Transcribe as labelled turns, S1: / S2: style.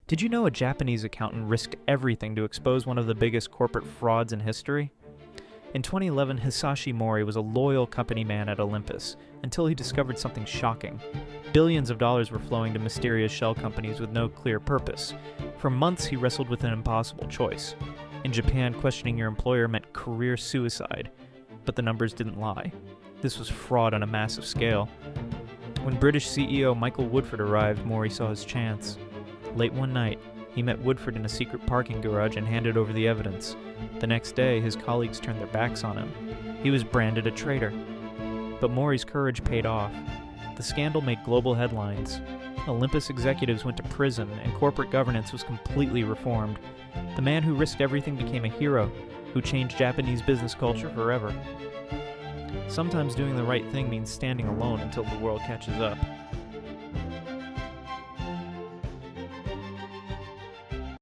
S1: Did you know a Japanese accountant risked everything to expose one of the biggest corporate frauds in history? In 2011, Hisashi Mori was a loyal company man at Olympus until he discovered something shocking. Billions of dollars were flowing to mysterious shell companies with no clear purpose. For months, he wrestled with an impossible choice. In Japan, questioning your employer meant career suicide, but the numbers didn't lie. This was fraud on a massive scale. When British CEO Michael Woodford arrived, Mori saw his chance. Late one night, he met Woodford in a secret parking garage and handed over the evidence. The next day, his colleagues turned their backs on him. He was branded a traitor. But Mori's courage paid off. The scandal made global headlines. Olympus executives went to prison, and corporate governance was completely reformed. The man who risked everything became a hero, who changed Japanese business culture forever. Sometimes doing the right thing means standing alone until the world catches up.